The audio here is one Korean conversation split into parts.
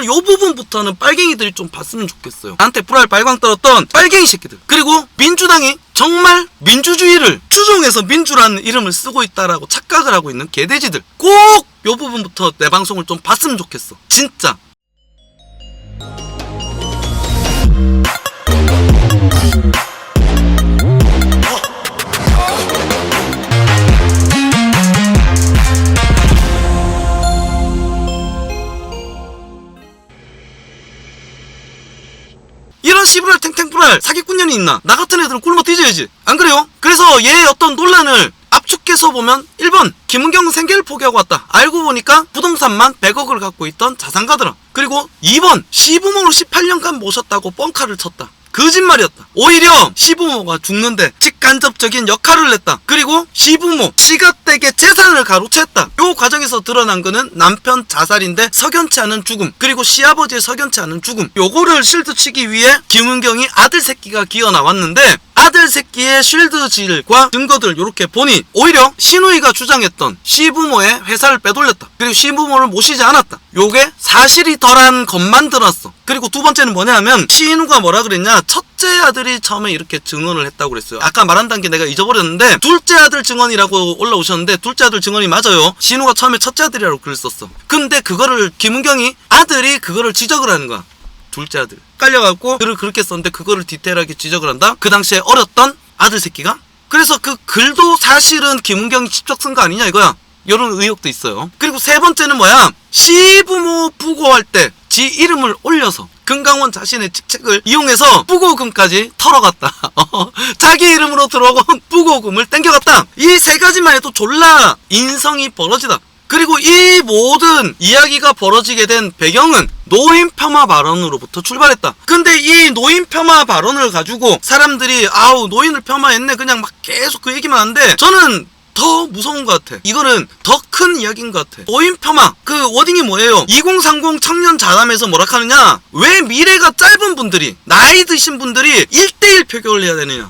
오늘 요 부분부터는 빨갱이들이 좀 봤으면 좋겠어요. 나한테 불알 발광 떨었던 빨갱이 새끼들. 그리고 민주당이 정말 민주주의를 추종해서 민주라는 이름을 쓰고 있다라고 착각을 하고 있는 개돼지들. 꼭 요 부분부터 내 방송을 좀 봤으면 좋겠어. 진짜. 이런 씨부랄 탱탱부랄 사기꾼년이 있나? 나 같은 애들은 굶어 뒤져야지. 안 그래요? 그래서 얘의 어떤 논란을 압축해서 보면 1번 김은경 생계를 포기하고 왔다. 알고 보니까 부동산만 100억을 갖고 있던 자산가더라. 그리고 2번 시부모로 18년간 모셨다고 뻥카를 쳤다. 거짓말이었다. 오히려 시부모가 죽는데 직간접적인 역할을 냈다. 그리고 시부모 시가댁의 재산을 가로챘다. 요 과정에서 드러난 거는 남편 자살인데 석연치 않은 죽음, 그리고 시아버지의 석연치 않은 죽음. 요거를 실드치기 위해 김은경이 아들 새끼가 기어 나왔는데, 아들 새끼의 쉴드질과 증거들 요렇게 보니 오히려 신우이가 주장했던 시부모의 회사를 빼돌렸다. 그리고 시부모를 모시지 않았다. 요게 사실이 덜한 것만 들었어. 그리고 두 번째는 뭐냐 하면 신우가 뭐라 그랬냐, 첫째 아들이 처음에 이렇게 증언을 했다고 그랬어요. 아까 말한다는 게 내가 잊어버렸는데 둘째 아들 증언이라고 올라오셨는데 둘째 아들 증언이 맞아요. 신우가 처음에 첫째 아들이라고 글을 썼어. 근데 그거를 김은경이 아들이 그거를 지적을 하는 거야. 둘째 아들 깔려갖고 글을 그렇게 썼는데 그거를 디테일하게 지적을 한다. 그 당시에 어렸던 아들 새끼가. 그래서 그 글도 사실은 김은경이 직접 쓴 거 아니냐 이거야. 이런 의혹도 있어요. 그리고 세 번째는 뭐야, 시부모 부고할 때 지 이름을 올려서 금강원 자신의 직책을 이용해서 부고금까지 털어갔다. 자기 이름으로 들어온 부고금을 땡겨갔다. 이 세 가지만 해도 졸라 인성이 벌어지다. 그리고 이 모든 이야기가 벌어지게 된 배경은 노인 폄하 발언으로부터 출발했다. 근데 이 노인 폄하 발언을 가지고 사람들이 아우 노인을 폄하했네 그냥 막 계속 그 얘기만 하는데, 저는 더 무서운 것 같아. 이거는 더 큰 이야기인 것 같아. 노인 폄하 그 워딩이 뭐예요? 2030 청년 자담에서 뭐라 하느냐, 왜 미래가 짧은 분들이, 나이 드신 분들이 1대1 표결을 해야 되느냐,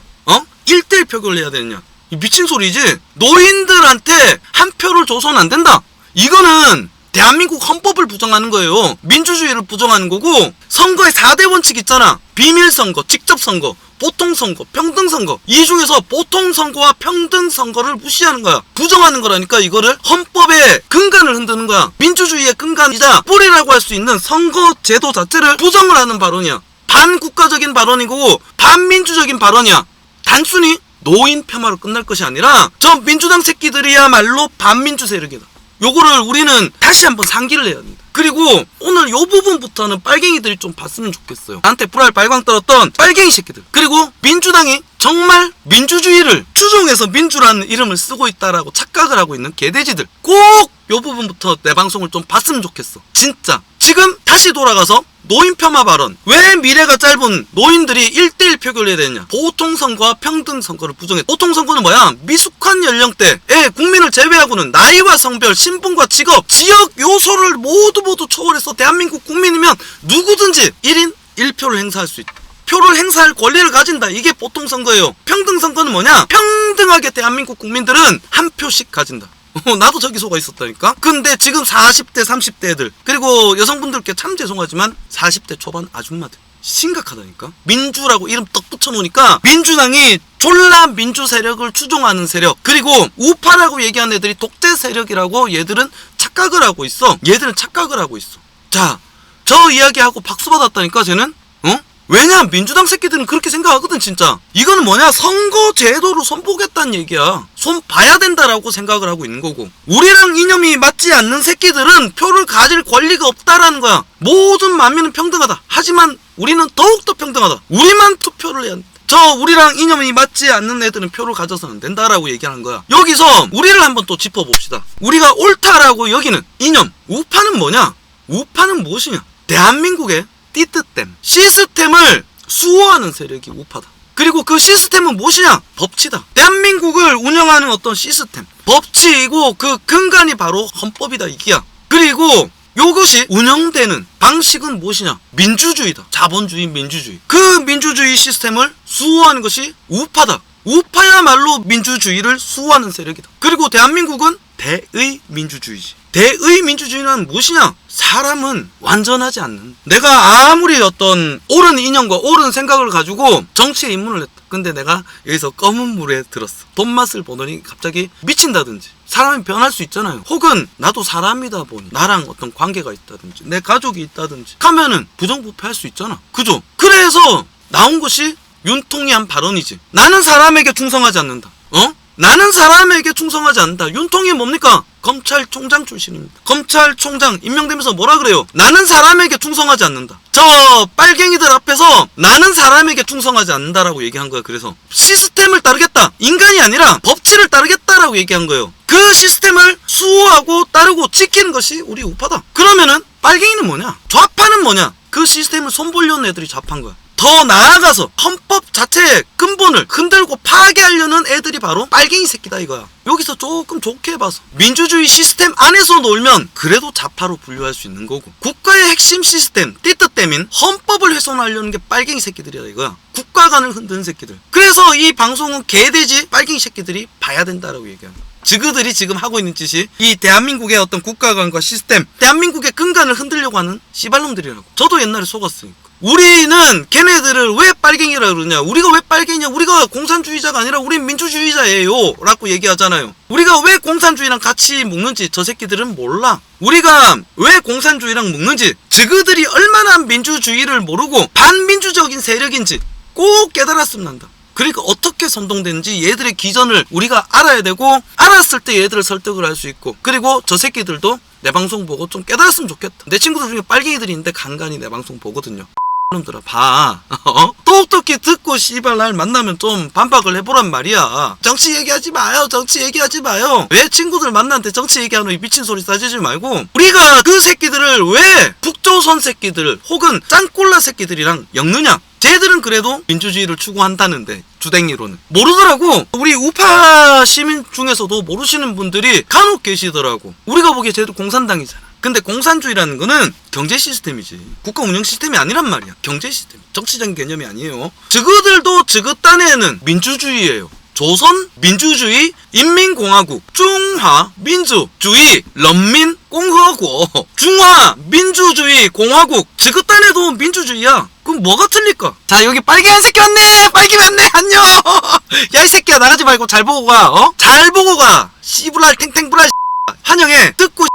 1대1 표결을 해야 되느냐. 미친 소리지. 노인들한테 한 표를 줘서는 안 된다. 이거는 대한민국 헌법을 부정하는 거예요. 민주주의를 부정하는 거고, 선거의 4대 원칙 있잖아. 비밀선거, 직접선거, 보통선거, 평등선거. 이 중에서 보통선거와 평등선거를 무시하는 거야. 부정하는 거라니까. 이거를 헌법의 근간을 흔드는 거야. 민주주의의 근간이자 뿌리라고 할 수 있는 선거제도 자체를 부정을 하는 발언이야. 반국가적인 발언이고 반민주적인 발언이야. 단순히 노인 폄하로 끝날 것이 아니라 저 민주당 새끼들이야말로 반민주 세력이다. 요거를 우리는 다시 한번 상기를 해야 합니다. 그리고 오늘 요 부분부터는 빨갱이들이 좀 봤으면 좋겠어요. 나한테 불알 발광 떨었던 빨갱이 새끼들. 그리고 민주당이 정말 민주주의를 추종해서 민주라는 이름을 쓰고 있다라고 착각을 하고 있는 개돼지들. 꼭 요 부분부터 내 방송을 좀 봤으면 좋겠어. 진짜. 지금 다시 돌아가서 노인 폄하 발언. 왜 미래가 짧은 노인들이 1대1 표결을 해야 되느냐. 보통선거와 평등선거를 부정했다. 보통선거는 뭐야? 미숙한 연령대에 국민을 제외하고는 나이와 성별, 신분과 직업, 지역 요소를 모두 초월해서 대한민국 국민이면 누구든지 1인 1표를 행사할 수 있다. 표를 행사할 권리를 가진다. 이게 보통선거예요. 평등선거는 뭐냐? 평등하게 대한민국 국민들은 한 표씩 가진다. 나도 저기 속아 있었다니까. 근데 지금 40대 30대 애들, 그리고 여성분들께 참 죄송하지만 40대 초반 아줌마들 심각하다니까. 민주라고 이름 떡 붙여놓으니까 민주당이 졸라 민주 세력을 추종하는 세력, 그리고 우파라고 얘기하는 애들이 독재 세력이라고 얘들은 착각을 하고 있어. 얘들은 착각을 하고 있어. 자, 저 이야기하고 박수 받았다니까 쟤는. 왜냐, 민주당 새끼들은 그렇게 생각하거든. 진짜 이거는 뭐냐, 선거 제도로 손보겠다는 얘기야. 손 봐야 된다라고 생각을 하고 있는 거고, 우리랑 이념이 맞지 않는 새끼들은 표를 가질 권리가 없다라는 거야. 모든 만민은 평등하다. 하지만 우리는 더욱더 평등하다. 우리만 투표를 해야 한다. 저 우리랑 이념이 맞지 않는 애들은 표를 가져서는 안 된다라고 얘기하는 거야. 여기서 우리를 한번 또 짚어봅시다. 우리가 옳다라고 여기는 이념, 우파는 뭐냐? 우파는 무엇이냐? 대한민국의 띠뜻댐 시스템을 수호하는 세력이 우파다. 그리고 그 시스템은 무엇이냐? 법치다. 대한민국을 운영하는 어떤 시스템, 법치이고 그 근간이 바로 헌법이다 이기야. 그리고 요것이 운영되는 방식은 무엇이냐? 민주주의다. 자본주의, 민주주의. 그 민주주의 시스템을 수호하는 것이 우파다. 우파야말로 민주주의를 수호하는 세력이다. 그리고 대한민국은 대의 민주주의지. 대의민주주의는 무엇이냐? 사람은 완전하지 않는, 내가 아무리 어떤 옳은 이념과 옳은 생각을 가지고 정치에 입문을 했다. 근데 내가 여기서 검은 물에 들었어. 돈 맛을 보더니 갑자기 미친다든지, 사람이 변할 수 있잖아요. 혹은 나도 사람이다 보니 나랑 어떤 관계가 있다든지 내 가족이 있다든지 하면은 부정부패할 수 있잖아. 그죠? 그래서 나온 것이 윤통이한 발언이지. 나는 사람에게 충성하지 않는다. 나는 사람에게 충성하지 않는다. 윤통이 뭡니까? 검찰총장 출신입니다. 검찰총장 임명되면서 뭐라 그래요? 나는 사람에게 충성하지 않는다. 저 빨갱이들 앞에서 나는 사람에게 충성하지 않는다라고 얘기한 거야. 그래서 시스템을 따르겠다. 인간이 아니라 법치를 따르겠다라고 얘기한 거예요. 그 시스템을 수호하고 따르고 지키는 것이 우리 우파다. 그러면은 빨갱이는 뭐냐? 좌파는 뭐냐? 그 시스템을 손보려는 애들이 좌파인 거야. 더 나아가서 헌법 자체의 근본을 흔들고 파괴하려는 애들이 바로 빨갱이 새끼다 이거야. 여기서 조금 좋게 봐서 민주주의 시스템 안에서 놀면 그래도 좌파로 분류할 수 있는 거고, 국가의 핵심 시스템 띠뜻대민 헌법을 훼손하려는 게 빨갱이 새끼들이다 이거야. 국가관을 흔드는 새끼들. 그래서 이 방송은 개돼지 빨갱이 새끼들이 봐야 된다라고 얘기하는 거야. 지그들이 지금 하고 있는 짓이 이 대한민국의 어떤 국가관과 시스템, 대한민국의 근간을 흔들려고 하는 씨발놈들이라고. 저도 옛날에 속았으니까. 우리는 걔네들을 왜 빨갱이라 그러냐, 우리가 왜 빨갱이냐, 우리가 공산주의자가 아니라 우린 민주주의자예요 라고 얘기하잖아요. 우리가 왜 공산주의랑 같이 먹는지 저 새끼들은 몰라. 우리가 왜 공산주의랑 먹는지, 저그들이 얼마나 민주주의를 모르고 반민주적인 세력인지 꼭 깨달았으면 한다. 그러니까 어떻게 선동되는지 얘들의 기전을 우리가 알아야 되고, 알았을 때 얘들을 설득을 할 수 있고, 그리고 저 새끼들도 내 방송 보고 좀 깨달았으면 좋겠다. 내 친구들 중에 빨갱이들이 있는데 간간히 내 방송 보거든요. 놈들아 봐. 똑똑히 듣고 씨발 날 만나면 좀 반박을 해보란 말이야. 정치 얘기하지 마요. 정치 얘기하지 마요. 왜 친구들 만났는데 정치 얘기하는 이 미친 소리 싸지지 말고, 우리가 그 새끼들을 왜 북조선 새끼들 혹은 짱꼴라 새끼들이랑 엮느냐. 쟤들은 그래도 민주주의를 추구한다는데 주댕이로는 모르더라고. 우리 우파 시민 중에서도 모르시는 분들이 간혹 계시더라고. 우리가 보기에 쟤도 공산당이잖아. 근데 공산주의라는 거는 경제 시스템이지, 국가 운영 시스템이 아니란 말이야. 경제 시스템, 정치적인 개념이 아니에요. 저그들도 저그 딴에는 민주주의예요. 조선 민주주의 인민공화국 중화민주주의 런민공화국 중화민주주의 공화국, 저그 딴에도 민주주의야. 그럼 뭐가 틀릴까? 자, 여기 빨개한 새끼 왔네. 빨개 왔네. 안녕. 야, 이 새끼야, 나가지 말고 잘 보고 가. 잘 보고 가. 씨불알 탱탱불알. 환영해. 듣고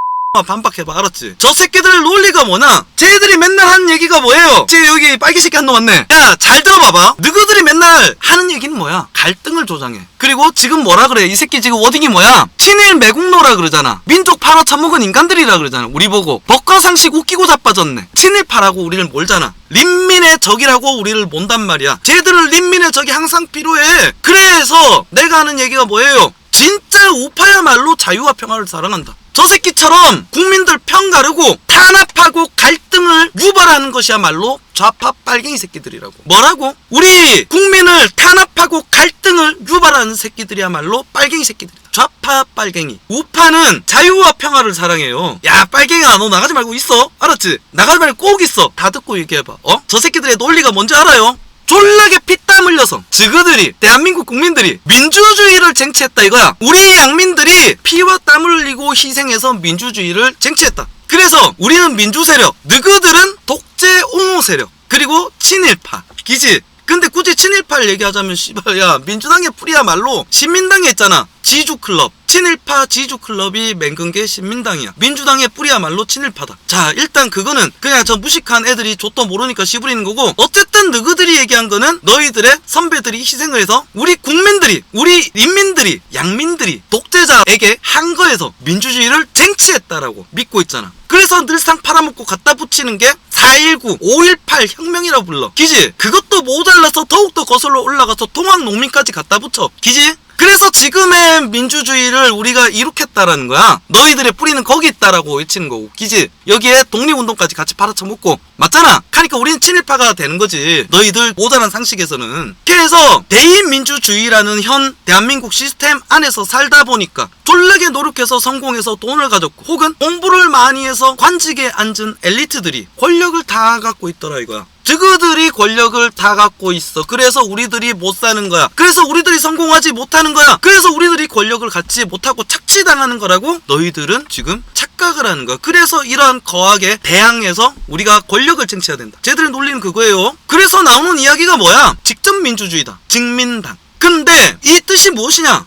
반박해봐. 알았지? 저 새끼들 논리가 뭐냐? 쟤들이 맨날 하는 얘기가 뭐예요? 쟤 여기 빨개 새끼 한 놈 왔네. 야, 잘 들어봐봐. 너희들이 맨날 하는 얘기는 뭐야? 갈등을 조장해. 그리고 지금 뭐라 그래? 이 새끼 지금 워딩이 뭐야? 친일 매국노라 그러잖아. 민족 팔아 처먹은 인간들이라 그러잖아. 우리 보고 법과상식 웃기고 자빠졌네. 친일파라고 우리를 몰잖아. 린민의 적이라고 우리를 몬단 말이야. 쟤들은 린민의 적이 항상 필요해. 그래서 내가 하는 얘기가 뭐예요? 진짜 우파야말로 자유와 평화를 사랑한다. 저 새끼처럼 국민들 편 가르고 탄압하고 갈등을 유발하는 것이야말로 좌파 빨갱이 새끼들이라고. 뭐라고? 우리 국민을 탄압하고 갈등을 유발하는 새끼들이야말로 빨갱이 새끼들이다. 좌파 빨갱이. 우파는 자유와 평화를 사랑해요. 야, 빨갱이야, 너 나가지 말고 있어. 알았지? 나가지 말고 꼭 있어. 다 듣고 얘기해봐. 저 새끼들의 논리가 뭔지 알아요? 졸라게 피땀 흘려서 저그들이, 대한민국 국민들이 민주주의를 쟁취했다 이거야. 우리 양민들이 피와 땀을 흘리고 희생해서 민주주의를 쟁취했다. 그래서 우리는 민주세력, 너희들은 독재 옹호 세력, 그리고 친일파. 기지? 근데 굳이 친일파를 얘기하자면 씨발, 야, 민주당의 뿌리야말로 신민당에 있잖아. 지주클럽. 친일파 지주클럽이 맹근 게 신민당이야. 민주당의 뿌리야말로 친일파다. 자, 일단 그거는 그냥 저 무식한 애들이 좆도 모르니까 씨부리는 거고, 어쨌든 너희들이 얘기한 거는 너희들의 선배들이 희생을 해서 우리 국민들이, 우리 인민들이, 양민들이 독재자에게 한 거에서 민주주의를 쟁취했다라고 믿고 있잖아. 그래서 늘상 팔아먹고 갖다 붙이는 게 4.19, 5.18 혁명이라고 불러. 기지? 그것도 모자라서 더욱더 거슬러 올라가서 통합농민까지 갖다 붙여. 기지? 그래서 지금의 민주주의를 우리가 이룩했다라는 거야. 너희들의 뿌리는 거기 있다라고 외치는 거고. 기지? 여기에 독립운동까지 같이 팔아쳐먹고. 맞잖아? 그러니까 우리는 친일파가 되는 거지. 너희들 모자란 상식에서는. 그래서 대의민주주의라는 현 대한민국 시스템 안에서 살다 보니까 졸라게 노력해서 성공해서 돈을 가졌고, 혹은 공부를 많이 해서 관직에 앉은 엘리트들이 권력을 다 갖고 있더라 이거야. 저그들이 권력을 다 갖고 있어. 그래서 우리들이 못 사는 거야. 그래서 우리들이 성공하지 못하는 거야. 그래서 우리들이 권력을 갖지 못하고 착취당하는 거라고 너희들은 지금 착각을 하는 거야. 그래서 이러한 거악에 대항해서 우리가 권력을 쟁취해야 된다. 쟤들의 논리는 그거예요. 그래서 나오는 이야기가 뭐야? 직접민주주의다. 직민당. 근데 이 뜻이 무엇이냐?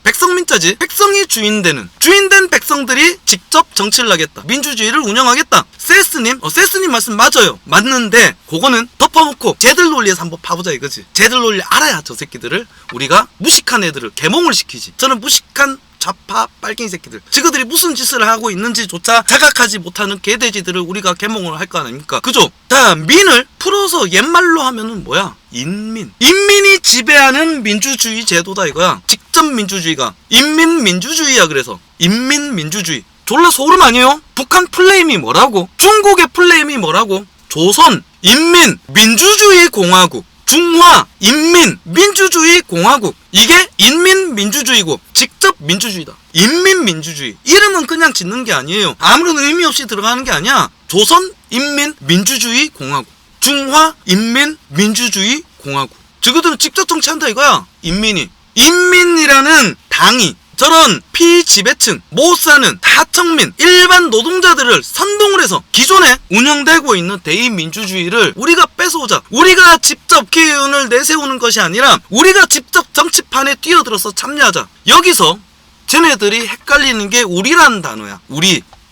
백성민자지. 백성이 주인된 백성들이 직접 정치를 하겠다. 민주주의를 운영하겠다. 세스님 말씀 맞아요. 맞는데 그거는 덮어놓고 쟤들 논리에서 한번 봐보자 이거지. 쟤들 논리 알아야 저 새끼들을 우리가 무식한 애들을 개몽을 시키지. 저는 무식한 좌파 빨갱이 새끼들, 저그들이 무슨 짓을 하고 있는지조차 자각하지 못하는 개돼지들을 우리가 개몽을 할 거 아닙니까? 그죠? 자, 민을 풀어서 옛말로 하면은 뭐야? 인민이 지배하는 민주주의 제도다 이거야. 직접 민주주의가 인민민주주의야. 그래서 인민민주주의 졸라 소름 아니에요? 북한 플레임이 뭐라고? 중국의 플레임이 뭐라고? 조선 인민민주주의공화국, 중화 인민민주주의공화국. 이게 인민민주주의고 직접 민주주의다. 인민민주주의. 이름은 그냥 짓는 게 아니에요. 아무런 의미 없이 들어가는 게 아니야. 조선 인민민주주의공화국, 중화 인민민주주의공화국. 저거들은 직접 정치한다 이거야. 인민이라는 당이 저런 피지배층, 못 사는 하청민, 일반 노동자들을 선동을 해서 기존에 운영되고 있는 대의민주주의를 우리가 뺏어오자. 우리가 직접 기운을 내세우는 것이 아니라 우리가 직접 정치판에 뛰어들어서 참여하자. 여기서 쟤네들이 헷갈리는 게 우리라는 단어야.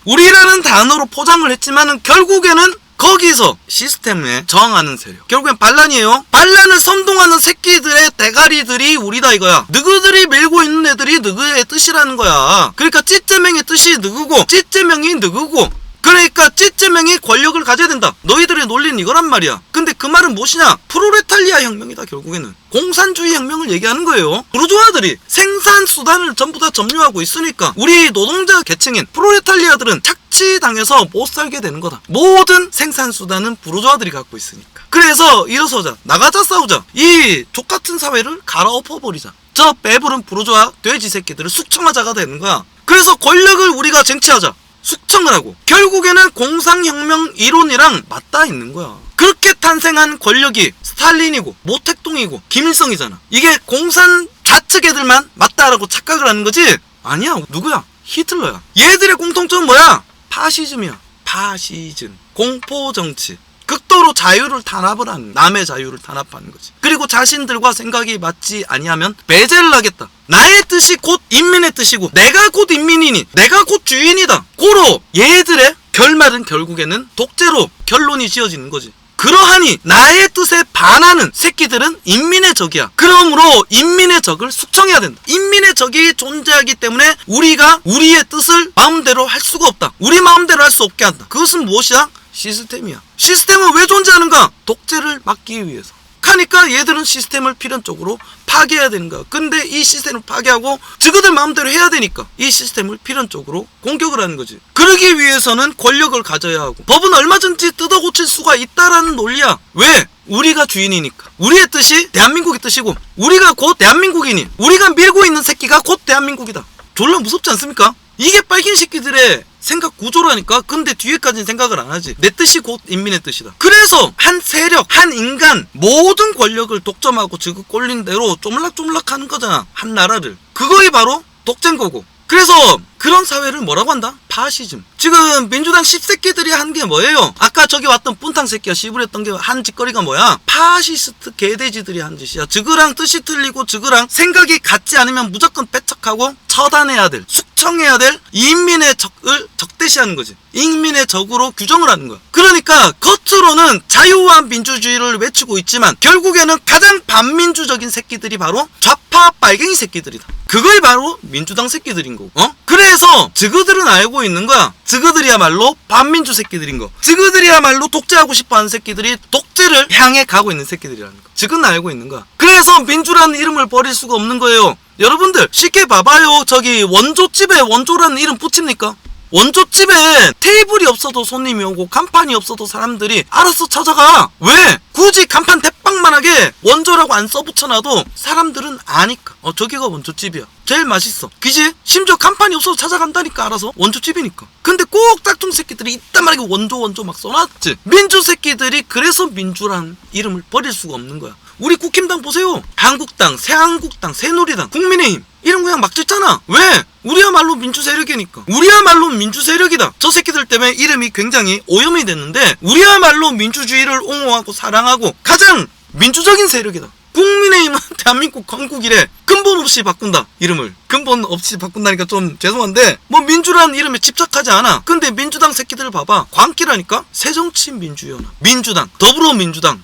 우리라는 단어로 포장을 했지만은 결국에는 거기서 시스템에 저항하는 세력, 결국엔 반란이에요. 반란을 선동하는 새끼들의 대가리들이 우리다 이거야. 너희들이 밀고 있는 애들이 너희의 뜻이라는 거야. 그러니까 찌째명의 뜻이 너희고 찌째명이 너희고, 그러니까 찌째명이 권력을 가져야 된다. 너희들의 논리는 이거란 말이야. 근데 그 말은 무엇이냐? 프로레탈리아 혁명이다. 결국에는 공산주의 혁명을 얘기하는 거예요. 부르주아들이 생산수단을 전부 다 점유하고 있으니까 우리 노동자 계층인 프로레탈리아들은 착취당해서 못 살게 되는 거다. 모든 생산수단은 부르주아들이 갖고 있으니까. 그래서 일어서자. 나가자 싸우자. 이 족같은 사회를 갈아엎어버리자. 저 배부른 부르주아 돼지 새끼들을 숙청하자가 되는 거야. 그래서 권력을 우리가 쟁취하자. 숙청을 하고 결국에는 공상혁명 이론이랑 맞닿아 있는 거야. 그렇게 탄생한 권력이 스탈린이고 모택동이고 김일성이잖아. 이게 공산 좌측 애들만 맞다라고 착각을 하는 거지? 아니야. 누구야? 히틀러야. 얘들의 공통점은 뭐야? 파시즘이야. 파시즘. 공포정치. 극도로 자유를 탄압을 하는, 남의 자유를 탄압하는 거지. 그리고 자신들과 생각이 맞지 아니하면 배제를 하겠다. 나의 뜻이 곧 인민의 뜻이고 내가 곧 인민이니 내가 곧 주인이다. 고로 얘들의 결말은 결국에는 독재로 결론이 지어지는 거지. 그러하니 나의 뜻에 반하는 새끼들은 인민의 적이야. 그러므로 인민의 적을 숙청해야 된다. 인민의 적이 존재하기 때문에 우리가 우리의 뜻을 마음대로 할 수가 없다. 우리 마음대로 할 수 없게 한다. 그것은 무엇이야? 시스템이야. 시스템은 왜 존재하는가? 독재를 막기 위해서. 하니까 얘들은 시스템을 필연적으로 파괴해야 되는 거야. 근데 이 시스템을 파괴하고 저그들 마음대로 해야 되니까 이 시스템을 필연적으로 공격을 하는 거지. 그러기 위해서는 권력을 가져야 하고 법은 얼마든지 뜯어 고칠 수가 있다라는 논리야. 왜? 우리가 주인이니까. 우리의 뜻이 대한민국의 뜻이고 우리가 곧 대한민국이니 우리가 밀고 있는 새끼가 곧 대한민국이다. 졸라 무섭지 않습니까? 이게 빨갱이 새끼들의 생각 구조라니까. 근데 뒤에까지는 생각을 안 하지. 내 뜻이 곧 인민의 뜻이다. 그래서 한 세력, 한 인간 모든 권력을 독점하고 지금 꼴린 대로 쪼물락쪼물락 하는 거잖아. 한 나라를. 그거이 바로 독재인 거고. 그래서 그런 사회를 뭐라고 한다? 파시즘. 지금 민주당 씹새끼들이 한 게 뭐예요? 아까 저기 왔던 뿜탕 새끼가 씨부렸던 게 한 짓거리가 뭐야? 파시스트 개돼지들이 한 짓이야. 저그랑 뜻이 틀리고 저그랑 생각이 같지 않으면 무조건 배척하고 처단해야 될, 숙청해야 될 인민의 적을 적대시하는 거지. 인민의 적으로 규정을 하는 거야. 그러니까 겉으로는 자유와 민주주의를 외치고 있지만 결국에는 가장 반민주적인 새끼들이 바로 좌파 빨갱이 새끼들이다. 그걸 바로 민주당 새끼들인 거고. 그래서 저그들은 알고 있는 거야. 저그들이야말로 반민주 새끼들인 거. 저그들이야말로 독재하고 싶어하는 새끼들이 독재를 향해 가고 있는 새끼들이라는 거. 저그는 알고 있는 거야. 그래서 민주라는 이름을 버릴 수가 없는 거예요. 여러분들 쉽게 봐봐요. 저기 원조집에 원조라는 이름 붙입니까? 원조집에 테이블이 없어도 손님이 오고 간판이 없어도 사람들이 알아서 찾아가. 왜? 굳이 간판 대빵 자랑만하게 원조라고 안 써붙여놔도 사람들은 아니까 저기가 원조집이야, 제일 맛있어, 그지? 심지어 간판이 없어도 찾아간다니까. 알아서 원조집이니까. 근데 꼭 짝퉁 새끼들이 이딴 말하게 원조 막 써놨지. 민주 새끼들이 그래서 민주란 이름을 버릴 수가 없는 거야. 우리 국힘당 보세요. 한국당, 새한국당, 새누리당, 국민의힘 이름 그냥 막 짓잖아. 왜? 우리야말로 민주 세력이니까. 우리야말로 민주 세력이다. 저 새끼들 때문에 이름이 굉장히 오염이 됐는데 우리야말로 민주주의를 옹호하고 사랑하고 가장 민주적인 세력이다. 국민의힘은 대한민국 건국이래. 근본 없이 바꾼다, 이름을. 근본 없이 바꾼다니까 좀 죄송한데 뭐 민주라는 이름에 집착하지 않아. 근데 민주당 새끼들 봐봐. 광기라니까. 새정치민주연합, 민주당, 더불어민주당,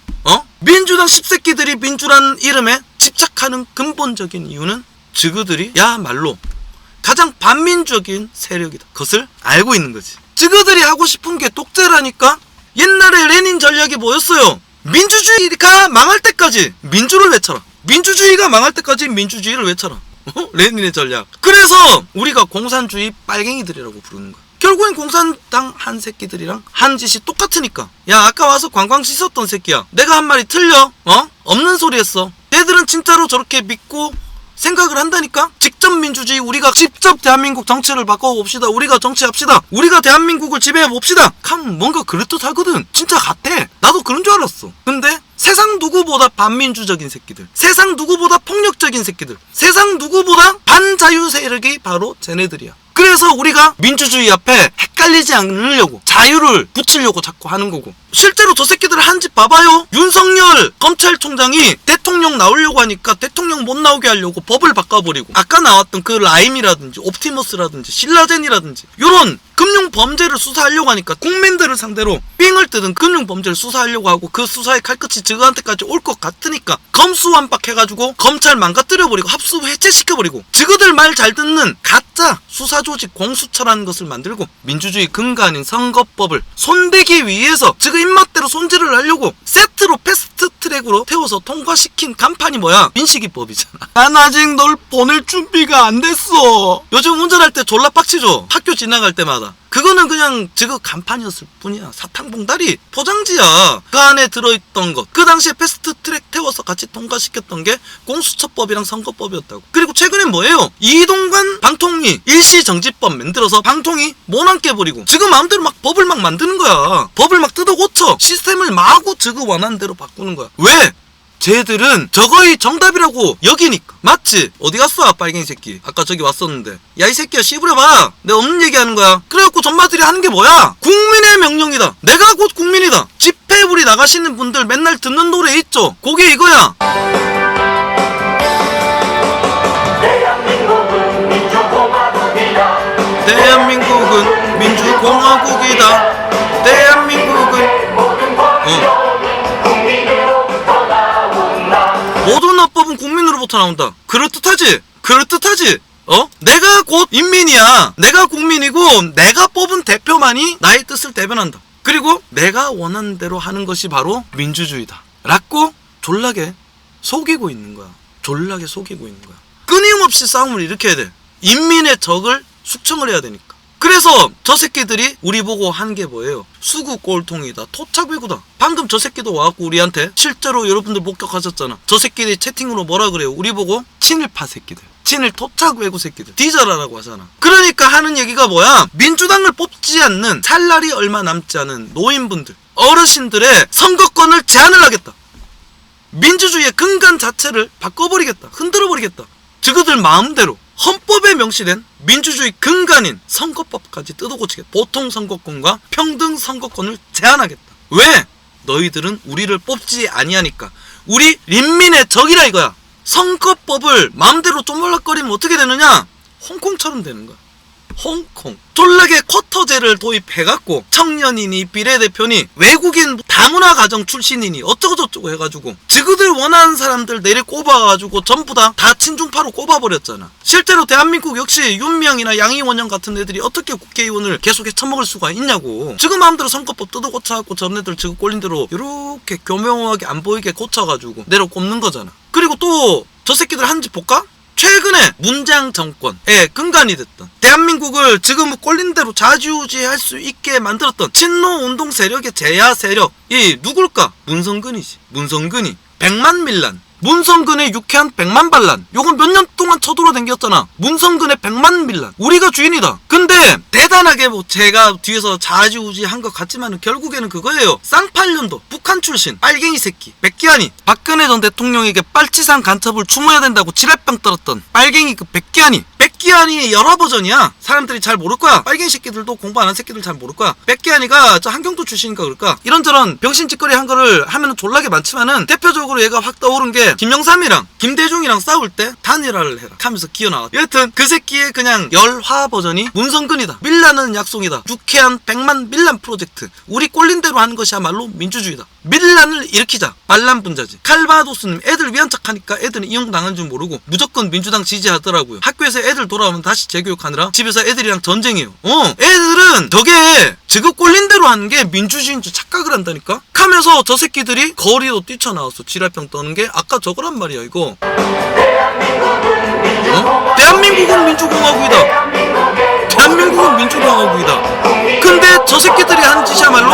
민주당 씹새끼들이 민주라는 이름에 집착하는 근본적인 이유는 저그들이 야말로 가장 반민주적인 세력이다, 그것을 알고 있는 거지. 저그들이 하고 싶은 게 독재라니까. 옛날에 레닌 전략이 뭐였어요? 민주주의가 망할 때까지 민주를 외쳐라. 민주주의가 망할 때까지 민주주의를 외쳐라. 레닌의 전략. 그래서 우리가 공산주의 빨갱이들이라고 부르는 거야. 결국엔 공산당 한 새끼들이랑 한 짓이 똑같으니까. 야, 아까 와서 관광 씻었던 새끼야, 내가 한 말이 틀려? 없는 소리 했어. 얘들은 진짜로 저렇게 믿고 생각을 한다니까. 직접 민주주의, 우리가 직접 대한민국 정치를 바꿔봅시다. 우리가 정치합시다. 우리가 대한민국을 지배해봅시다. 참 뭔가 그럴듯하거든. 진짜 같아. 나도 그런 줄 알았어. 근데 세상 누구보다 반민주적인 새끼들, 세상 누구보다 폭력적인 새끼들, 세상 누구보다 반자유 세력이 바로 쟤네들이야. 그래서 우리가 민주주의 앞에 헷갈리지 않으려고 자유를 붙이려고 자꾸 하는 거고. 실제로 저 새끼들 한 짓 봐봐요. 윤석열 검찰총장이 대통령 나오려고 하니까 대통령 못 나오게 하려고 법을 바꿔버리고, 아까 나왔던 그 라임이라든지 옵티머스라든지 신라젠이라든지 요런 금융 범죄를 수사하려고 하니까 국민들을 상대로 삥을 뜯은 금융 범죄를 수사하려고 하고 그 수사의 칼끝이 저한테까지 올 것 같으니까 검수완박해가지고 검찰 망가뜨려버리고 합수 해체시켜버리고 저그들 말 잘 듣는 가짜 수사조직 공수처라는 것을 만들고 민주주의 근간인 선거법을 손대기 위해서 저그 입맛대로 손질을 하려고 세트로 패스트트랙으로 태워서 통과시킨 간판이 뭐야? 민식이법이잖아. 난 아직 널 보낼 준비가 안 됐어. 요즘 운전할 때 졸라 빡치죠? 학교 지나갈 때마다. 그거는 그냥 저거 간판이었을 뿐이야. 사탕봉다리 포장지야. 그 안에 들어있던 것, 그 당시에 패스트트랙 태워서 같이 통과시켰던 게 공수처법이랑 선거법이었다고. 그리고 최근엔 뭐예요? 이동관 방통위 일시정지법 만들어서 방통위 모난 깨버리고 지금 마음대로 막 법을 막 만드는 거야. 법을 막 뜯어 고쳐 시스템을 마구 저거 원하는 대로 바꾸는 거야. 왜? 쟤들은 저거의 정답이라고 여기니까. 맞지? 어디 갔어 빨갱이 새끼? 아까 저기 왔었는데. 야, 이 새끼야, 씨부려봐. 내가 없는 얘기 하는 거야. 그래갖고 전마들이 하는 게 뭐야? 국민의 명령이다, 내가 곧 국민이다. 집회부리 나가시는 분들 맨날 듣는 노래 있죠? 그게 이거야. 대한민국은 민주공화국이다. 대한민국은 모든 합법은 국민으로부터 나온다. 그럴듯하지? 그럴듯하지? 내가 곧 인민이야. 내가 국민이고 내가 뽑은 대표만이 나의 뜻을 대변한다. 그리고 내가 원하는 대로 하는 것이 바로 민주주의다 라고 졸라게 속이고 있는 거야. 졸라게 속이고 있는 거야. 끊임없이 싸움을 일으켜야 돼. 인민의 적을 숙청을 해야 되니까. 그래서 저 새끼들이 우리 보고 한 게 뭐예요? 수구 꼴통이다, 토착외구다. 방금 저 새끼도 와갖고 우리한테 실제로 여러분들 목격하셨잖아. 저 새끼들이 채팅으로 뭐라 그래요? 우리 보고 친일파 새끼들, 친일 토착외구 새끼들, 뒤져라라고 하잖아. 그러니까 하는 얘기가 뭐야? 민주당을 뽑지 않는 살 날이 얼마 남지 않은 노인분들, 어르신들의 선거권을 제한을 하겠다. 민주주의의 근간 자체를 바꿔버리겠다. 흔들어버리겠다. 저그들 마음대로 헌법에 명시된 민주주의 근간인 선거법까지 뜯어고치겠다. 보통 선거권과 평등 선거권을 제한하겠다. 왜? 너희들은 우리를 뽑지 아니하니까. 우리 인민의 적이라 이거야. 선거법을 마음대로 쪼물락거리면 어떻게 되느냐? 홍콩처럼 되는 거야. 홍콩. 졸라게 쿼터제를 도입해갖고 청년이니 비례대표니 외국인 다문화 가정 출신이니 어쩌고저쩌고 해가지고 지그들 원하는 사람들 내리 꼽아가지고 전부 다 친중파로 꼽아버렸잖아. 실제로 대한민국 역시 윤미향이나 양이원영 같은 애들이 어떻게 국회의원을 계속 해쳐먹을 수가 있냐고. 지금 마음대로 선거법 뜯어 고쳐갖고 전애들 지금 꼴린 대로 이렇게 교묘하게 안 보이게 고쳐가지고 내려 꼽는 거잖아. 그리고 또 저 새끼들 한 짓 볼까? 최근에 문재인 정권의 근간이 됐던 대한민국을 지금 꼴린 대로 좌지우지할 수 있게 만들었던 친노운동 세력의 제야 세력이 누굴까? 문성근이지. 문성근이 100만 밀란, 문성근의 유쾌한 100만 반란. 요건 몇 년 동안 쳐돌아댕겼잖아. 문성근의 100만 밀란. 우리가 주인이다. 근데 대단하게 뭐 제가 뒤에서 좌지우지 한 것 같지만은 결국에는 그거예요. 쌍팔년도 북한 출신 빨갱이 새끼 백기환이 박근혜 전 대통령에게 빨치산 간첩을 추모해야 된다고 지랄병 떨었던 빨갱이 그 백기환이 여러 버전이야. 사람들이 잘 모를 거야. 빨갱이 새끼들도 공부 안 한 새끼들 잘 모를 거야. 백기환이가 저 한경도 출신이니까 그럴까. 이런저런 병신짓거리 한 거를 하면은 졸라게 많지만은 대표적으로 얘가 확 떠오른 게 김영삼이랑 김대중이랑 싸울 때 단일화를 해라 하면서 기어나왔다. 여하튼 그 새끼의 그냥 열화 버전이 문성근이다. 밀란은 약속이다. 유쾌한 100만 밀란 프로젝트. 우리 꼴린 대로 하는 것이야말로 민주주의다. 밀란을 일으키자. 반란 분자지. 칼바도스님 애들 위한 척하니까 애들은 이용당한 줄 모르고 무조건 민주당 지지하더라고요. 학교에서 애들 돌아오면 다시 재교육하느라 집에서 애들이랑 전쟁해요. 애들은 저게 지금 꼴린 대로 하는 게 민주주의인 줄 착각을 한다니까. 하면서 저 새끼들이 거리로 뛰쳐나와서 지랄병 떠는 게 아까 저거란 말이야 이거. 대한민국은 민주공화국이다. 대한민국은 민주공화국이다. 근데 저 새끼들이 한 짓이야말로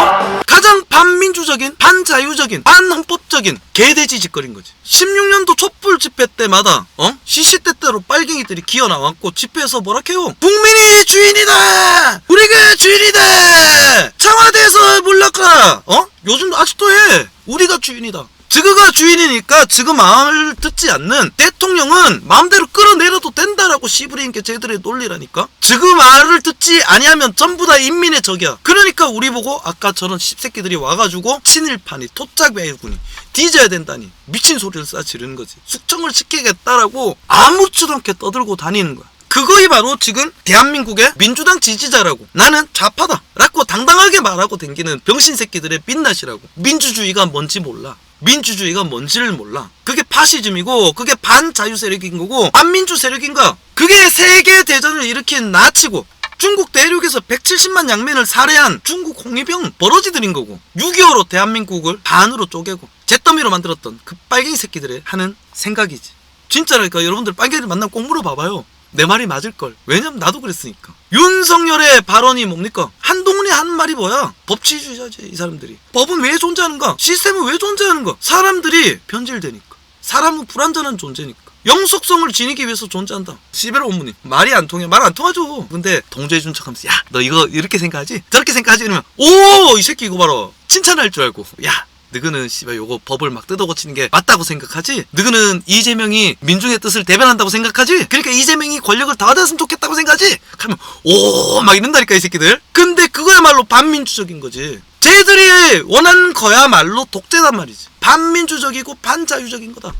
가장 반민주적인, 반자유적인, 반헌법적인 개돼지 짓거린 거지. 16년도 촛불 집회 때마다 시시때때로 빨갱이들이 기어나왔고 집회에서 뭐라 해요? 국민이 주인이다! 우리가 주인이다! 청와대에서 물러가라! 요즘도 아직도 해! 우리가 주인이다. 지그가 주인이니까 지그 마음을 듣지 않는 대통령은 마음대로 끌어내려도 된다라고 씨부리는 게 쟤들의 논리라니까. 지그 말을 듣지 아니하면 전부 다 인민의 적이야. 그러니까 우리 보고 아까 저런 씹새끼들이 와가지고 친일파니 토짝외군이 뒤져야 된다니 미친 소리를 싸지르는 거지. 숙청을 시키겠다라고 아무렇지도 않게 떠들고 다니는 거야. 그거이 바로 지금 대한민국의 민주당 지지자라고, 나는 좌파다 라고 당당하게 말하고 댕기는 병신새끼들의 민낯이라고. 민주주의가 뭔지 몰라. 민주주의가 뭔지를 몰라. 그게 파시즘이고 그게 반자유 세력인 거고 반민주 세력인가. 그게 세계대전을 일으킨 나치고 중국 대륙에서 170만 양민을 살해한 중국 홍위병 버러지들인 거고 6.25로 대한민국을 반으로 쪼개고 잿더미로 만들었던 그 빨갱이 새끼들의 하는 생각이지. 진짜라니까. 여러분들 빨갱이를 만나면 꼭 물어봐봐요. 내 말이 맞을걸. 왜냐면 나도 그랬으니까. 윤석열의 발언이 뭡니까? 한동훈이 하는 말이 뭐야? 법치주의자지 이 사람들이. 법은 왜 존재하는가? 시스템은 왜 존재하는가? 사람들이 변질되니까. 사람은 불완전한 존재니까. 영속성을 지니기 위해서 존재한다. 시베르 온무님 말이 안 통해. 말 안 통하죠. 근데 동조해준 척하면서 야 너 이거 이렇게 생각하지? 저렇게 생각하지? 이러면 오 이 새끼 이거 봐라. 칭찬할 줄 알고 야 너희는 씨발 요거 법을 막 뜯어고치는 게 맞다고 생각하지? 너희는 이재명이 민중의 뜻을 대변한다고 생각하지? 그러니까 이재명이 권력을 더 받았으면 좋겠다고 생각하지? 그러면 오 막 이런다니까 이 새끼들. 근데 그거야말로 반민주적인 거지. 쟤들이 원하는 거야말로 독재단 말이지. 반민주적이고 반자유적인 거다.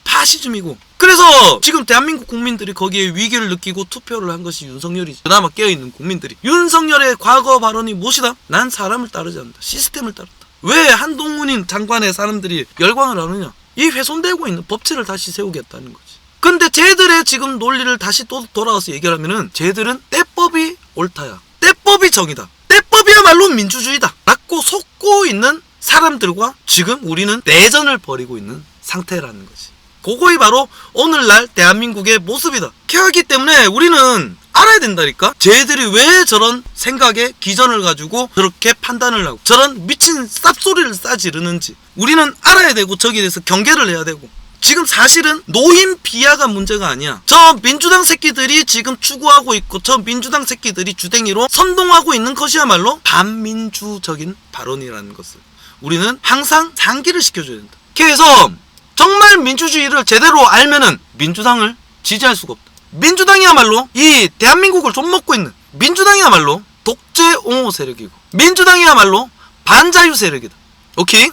파시즘이고. 그래서 지금 대한민국 국민들이 거기에 위기를 느끼고 투표를 한 것이 윤석열이지. 그나마 깨어있는 국민들이. 윤석열의 과거 발언이 무엇이다? 난 사람을 따르지 않는다. 시스템을 따른다. 왜 한동훈인 장관의 사람들이 열광을 하느냐? 이 훼손되고 있는 법치를 다시 세우겠다는 거지. 근데 쟤들의 지금 논리를 다시 또 돌아와서 얘기하면은 쟤들은 때법이 옳다야. 때법이 정이다. 때법이야말로 민주주의다. 라고 속고 있는 사람들과 지금 우리는 내전을 벌이고 있는 상태라는 거지. 그거이 바로 오늘날 대한민국의 모습이다. 그렇기 때문에 우리는 알아야 된다니까. 쟤들이 왜 저런 생각에 기전을 가지고 저렇게 판단을 하고 저런 미친 쌉소리를 싸지르는지 우리는 알아야 되고 저기에 대해서 경계를 해야 되고. 지금 사실은 노인 비하가 문제가 아니야. 저 민주당 새끼들이 지금 추구하고 있고 저 민주당 새끼들이 주댕이로 선동하고 있는 것이야말로 반민주적인 발언이라는 것을 우리는 항상 상기를 시켜줘야 된다. 그래서 정말 민주주의를 제대로 알면은 민주당을 지지할 수가 없다. 민주당이야말로 이 대한민국을 좀먹고 있는 민주당이야말로 독재 옹호 세력이고 민주당이야말로 반자유 세력이다. 오케이?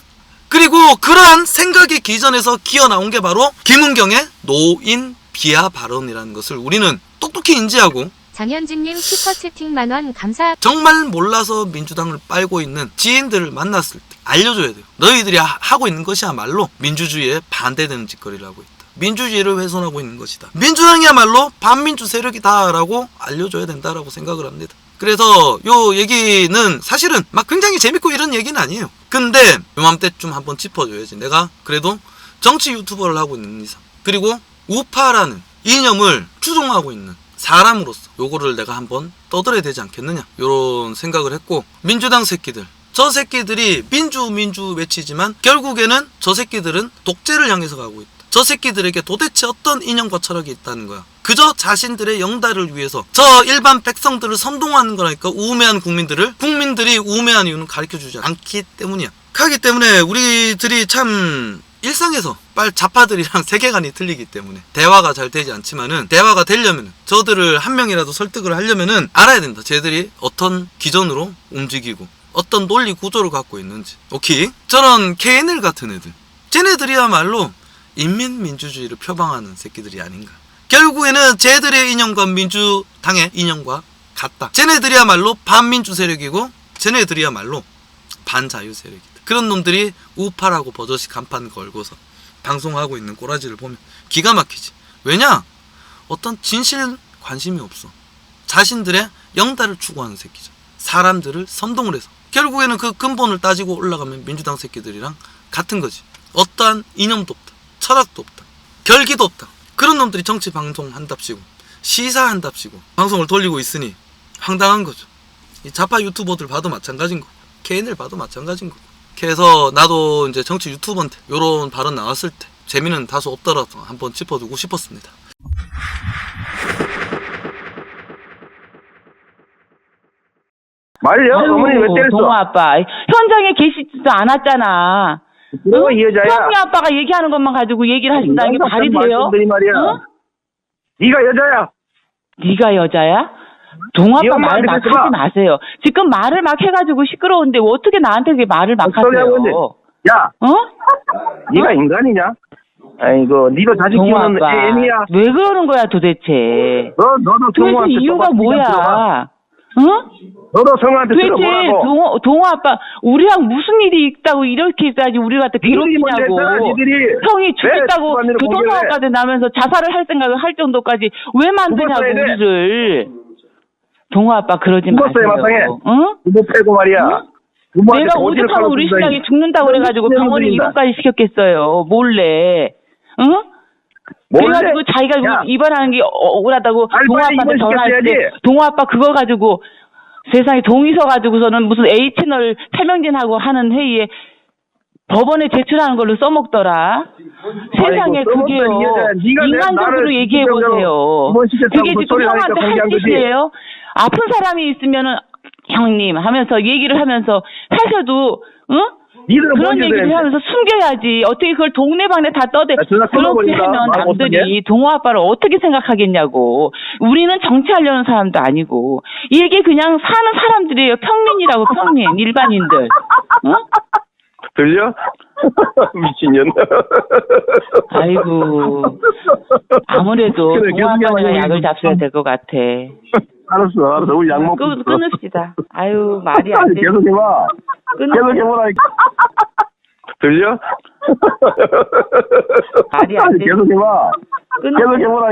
그리고 그러한 생각의 기전에서 기어나온 게 바로 김은경의 노인 비하 발언이라는 것을 우리는 똑똑히 인지하고. 장현진님 슈퍼채팅 만원 감사. 정말 몰라서 민주당을 빨고 있는 지인들을 만났을 때 알려줘야 돼요. 너희들이 하고 있는 것이야말로 민주주의에 반대되는 짓거리를 하고 있다. 민주주의를 훼손하고 있는 것이다. 민주당이야말로 반민주 세력이다 라고 알려줘야 된다라고 생각을 합니다. 그래서 요 얘기는 사실은 막 굉장히 재밌고 이런 얘기는 아니에요. 근데 요맘때쯤 한번 짚어줘야지. 내가 그래도 정치 유튜버를 하고 있는 이상 그리고 우파라는 이념을 추종하고 있는 사람으로서 요거를 내가 한번 떠들어야 되지 않겠느냐 요런 생각을 했고, 민주당 새끼들 저 새끼들이 민주 외치지만 결국에는 저 새끼들은 독재를 향해서 가고 있다. 저 새끼들에게 도대체 어떤 이념과 철학이 있다는 거야. 그저 자신들의 영달을 위해서 저 일반 백성들을 선동하는 거라니까. 우매한 국민들이 우매한 이유는 가르쳐주지 않기 때문이야. 하기 때문에 우리들이 참 일상에서 좌파들이랑 세계관이 틀리기 때문에 대화가 잘 되지 않지만은, 대화가 되려면 저들을 한 명이라도 설득을 하려면은 알아야 된다. 쟤들이 어떤 기존으로 움직이고 어떤 논리 구조를 갖고 있는지. 오케이? 저런 KNL 같은 애들, 쟤네들이야말로 인민민주주의를 표방하는 새끼들이 아닌가. 결국에는 쟤들의 이념과 민주당의 이념과 같다. 쟤네들이야말로 반민주 세력이고 쟤네들이야말로 반자유 세력이다. 그런 놈들이 우파라고 버젓이 간판 걸고서 방송하고 있는 꼬라지를 보면 기가 막히지. 왜냐? 어떤 진실 관심이 없어. 자신들의 영달을 추구하는 새끼죠. 사람들을 선동을 해서. 결국에는 그 근본을 따지고 올라가면 민주당 새끼들이랑 같은 거지. 어떠한 이념도 없다. 철학도 없다. 결기도 없다. 그런 놈들이 정치 방송 한답시고 시사한답시고 방송을 돌리고 있으니 황당한 거죠. 이 좌파 유튜버들 봐도 마찬가지인 거고 KNL 봐도 마찬가지인 거고. 그래서 나도 이제 정치 유튜버한테 요런 발언 나왔을 때 재미는 다소 없더라도 한번 짚어두고 싶었습니다. 말이요? 어머니 왜 때렸어? 동아 아빠 현장에 계시지도 않았잖아. 그거 이 여자야. 형이 아빠가 얘기하는 것만 가지고 얘기를 하신다는 게 말이 돼요? 말이야. 어? 네가 여자야. 네가 여자야? 동아 네 아빠 말 막 엄마한테 하지 마세요. 지금 말을 막 해가지고 시끄러운데 어떻게 나한테 그렇게 말을 막 하세요? 야, 어? 네가 인간이냐? 아이고, 네가 자식 동아 키우는 아빠 애미야. 왜 그러는 거야 도대체? 너도 도대체 성우한테 이유가 똑같이 뭐야? 들어봐. 어? 너도 성우한테 도대체 들어보라고. 동아 아빠 우리랑 무슨 일이 있다고 이렇게까지 우리 갖다 괴롭히냐고. 니들이 형이 죽겠다고 왜 교통사고까지 나면서 자살을 할 생각을 할 정도까지 왜 만드냐고 죽었어야 돼. 우리를. 동아 아빠 그러지 죽었어요, 마땅해. 마세요. 응? 부모 패고 말이야. 응? 부모한테 내가 도지를 오죽하면 깔아준다니. 우리 신랑이 죽는다고 그래가지고 병원에 들린다. 입원까지 시켰겠어요. 몰래. 응? 몰래? 그래가지고 자기가 야. 입원하는 게 억울하다고 빨리 동아 아빠한테 전화할 때 입원시켰어야지. 동아 아빠 그거 가지고 세상에 동의 서 가지고서는 무슨 A채널 탈명진하고 하는 회의에 법원에 제출하는 걸로 써먹더라. 세상에 써먹던 그게요. 이 여자야. 네가 인간적으로 나를 얘기해 보세요. 입원시켰다고 그게 그 지금 소리 하니까 형한테 할 공개한 거지. 짓이에요? 아픈 사람이 있으면은 형님 하면서 얘기를 하면서 하셔도 응? 니들은 그런 뭔지 얘기를 그래. 하면서 숨겨야지. 어떻게 그걸 동네방네 다 떠대. 전화 그렇게 끊어버린다. 하면 말 남들이 동호 아빠를 어떻게 생각하겠냐고. 우리는 정치하려는 사람도 아니고. 이게 그냥 사는 사람들이에요. 평민이라고 평민. 일반인들. 응? 들려? 미친년. 아이고. 아무래도 그래, 동호 아빠가 계속해봐. 약을 잡숴야 될 것 같아. 알았어. 우리 약 먹고 있어. 끊읍시다. 아유 말이 안 돼. 계속 해봐. 계속 해보라. 들려? 말이 안 돼. 계속 해봐. 계속 해보라.